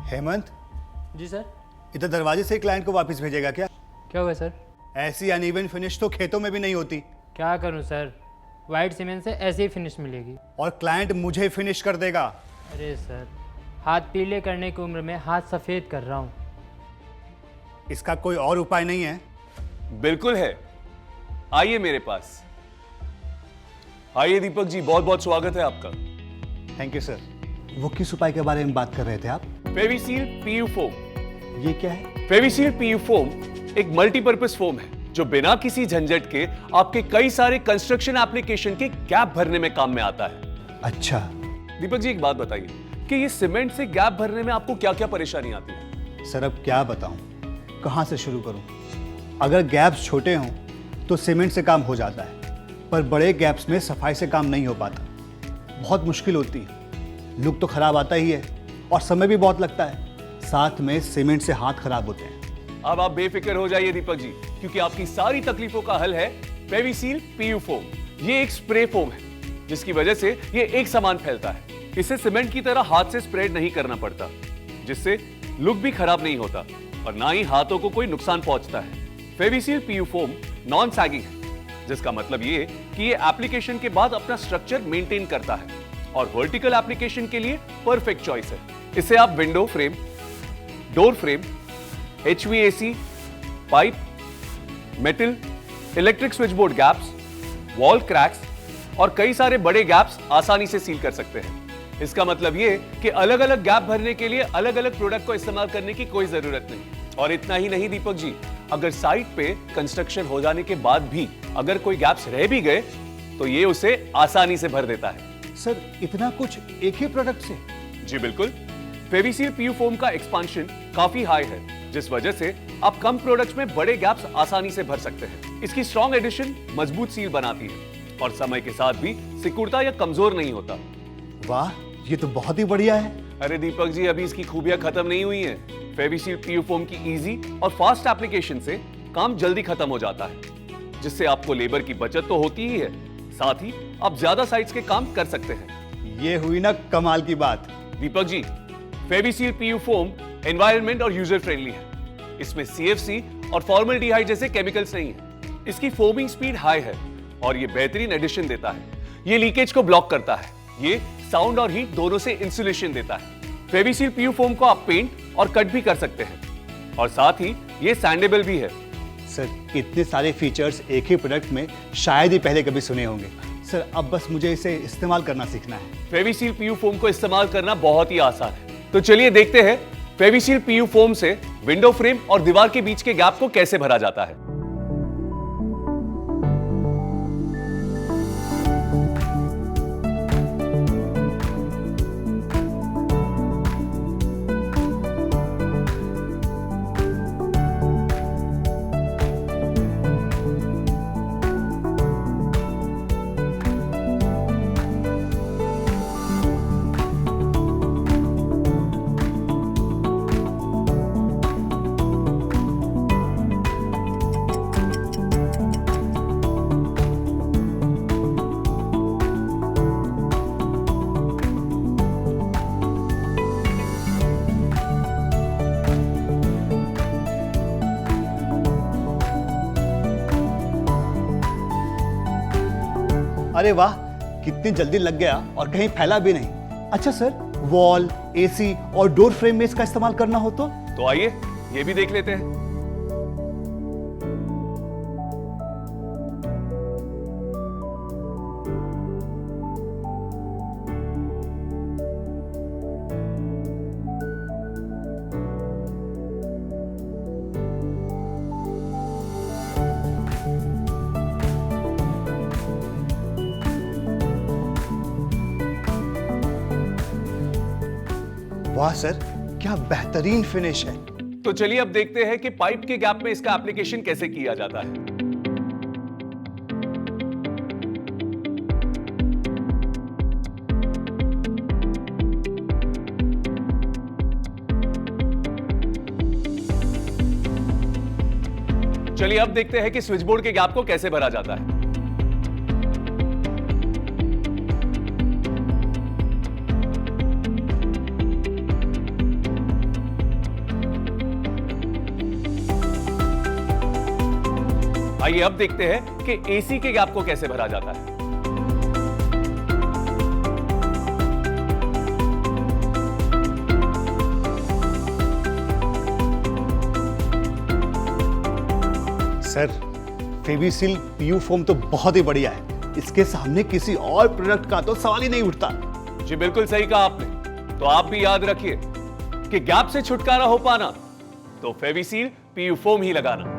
हेमंत, जी sir. इधर दरवाजे से क्लाइंट को वापस भेजेगा क्या? क्या हुआ सर? ऐसी अनइवन फिनिश तो खेतों में भी नहीं होती। क्या करूं सर, वाइट सीमेंट से ऐसे ही फिनिश मिलेगी। और क्लाइंट मुझे फिनिश कर देगा। अरे सर, हाथ पीले करने की उम्र में हाथ सफ़ेद कर रहा हूँ। इसका कोई और उपाय नहीं है? बिल्कुल है, आइए मेरे पास। आइए दीपक जी, बहुत बहुत स्वागत है आपका। Thank you sir. वो किस उपाय के बारे में बात कर रहे थे आप? फेविसील पीयू फोम। ये क्या है? फेविसील पीयू फोम एक मल्टीपर्पज फोम है जो बिना किसी झंझट के आपके कई सारे कंस्ट्रक्शन एप्लीकेशन के गैप भरने में काम में आता है। अच्छा। दीपक जी, एक बात बताइए कि ये सीमेंट से गैप भरने में आपको क्या क्या परेशानी आती है? सर अब क्या बताऊं, कहां से शुरू करूं? अगर गैप्स छोटे हों तो सीमेंट से काम हो जाता है, पर बड़े गैप्स में सफाई से काम नहीं हो पाता। बहुत मुश्किल होती है, लुक तो खराब आता ही है और समय भी बहुत लगता है, साथ में सीमेंट से हाथ खराब होते हैं। अब आप बेफिक्र हो जाइए दीपक जी, क्योंकि आपकी सारी तकलीफों का हल है फेविसील पीयू फोम। ये एक स्प्रे फोम है जिसकी वजह से ये एक समान फैलता है। इसे सीमेंट की तरह हाथ से स्प्रेड नहीं करना पड़ता, जिससे लुक भी खराब नहीं होता और ना ही हाथों को कोई नुकसान पहुंचता है। फेविसील पीयू फोम नॉन सैगिंग है, जिसका मतलब ये कि ये एप्लीकेशन के बाद अपना स्ट्रक्चर मेंटेन करता है और वर्टिकल एप्लीकेशन के लिए परफेक्ट चॉइस है। इसे आप window frame, door frame, HVAC, pipe, metal, electric switchboard gaps, wall cracks और कई सारे बड़े गैप्स आसानी से सील कर सकते हैं। इसका मतलब ये कि अलग अलग गैप भरने के लिए अलग अलग प्रोडक्ट को इस्तेमाल करने की कोई जरूरत नहीं। और इतना ही नहीं दीपक जी, अगर साइट पे कंस्ट्रक्शन हो जाने के बाद भी अगर कोई गैप्स रह भी गए तो ये उसे आसानी से भर देता है। सर इतना कुछ एक ही प्रोडक्ट से? जी बिल्कुल। फेविसील पीयू फोम का एक्सपांशन काफी हाई है, जिस वजह से आप कम प्रोडक्ट्स में बड़े गैप्स आसानी से भर सकते हैं। इसकी स्ट्रॉन्ग एडिशन मजबूत सील बनाती है और समय के साथ भी सिकुड़ता या कमजोर नहीं होता। वाह, ये तो बहुत ही बढ़िया है। अरे दीपक जी, अभी इसकी खूबियां खत्म नहीं हुई हैं। फेविसील पीयू फोम की इजी और फास्ट एप्लीकेशन से काम जल्दी खत्म हो जाता है, जिससे आपको लेबर की बचत तो होती ही है, साथ ही आप ज्यादा साइट्स के काम कर सकते हैं। ये हुई ना कमाल की बात। Deepak ji, फेविसील PU foam environment और यूजर फ्रेंडली है। इसमें CFC और फॉर्मल्डिहाइड जैसे केमिकल्स नहीं है। इसकी फोमिंग स्पीड हाई है और ये बेहतरीन एडिशन देता है। ये लीकेज को ब्लॉक करता है। ये साउंड और हीट दोनों से इंसुलेशन देता है। फेविसील पीयू फोम को आप पेंट और कट भी कर सकते हैं और साथ ही ये सैंडेबल भी है। सर इतने सारे फीचर्स एक ही प्रोडक्ट में शायद ही पहले कभी सुने होंगे। सर अब बस मुझे इसे इस्तेमाल करना सीखना है। फेविसील पीयू फोम को इस्तेमाल करना बहुत ही आसान है, तो चलिए देखते हैं फेविसील पीयू फोम से विंडो फ्रेम और दीवार के बीच के गैप को कैसे भरा जाता है। अरे वाह, कितनी जल्दी लग गया और कहीं फैला भी नहीं। अच्छा सर, वॉल, AC और डोर फ्रेम में इसका इस्तेमाल करना हो तो आइए ये भी देख लेते हैं। वाह सर, क्या बेहतरीन फिनिश है। तो चलिए अब देखते हैं कि पाइप के गैप में इसका एप्लीकेशन कैसे किया जाता है। चलिए अब देखते हैं कि स्विचबोर्ड के गैप को कैसे भरा जाता है। आइए अब देखते हैं कि एसी के गैप को कैसे भरा जाता है। सर, फेविसिल पीयू फोम तो बहुत ही बढ़िया है। इसके सामने किसी और प्रोडक्ट का तो सवाल ही नहीं उठता। जी बिल्कुल सही कहा आपने। तो आप भी याद रखिए कि गैप से छुटकारा हो पाना तो फेविसिल पीयू फोम ही लगाना।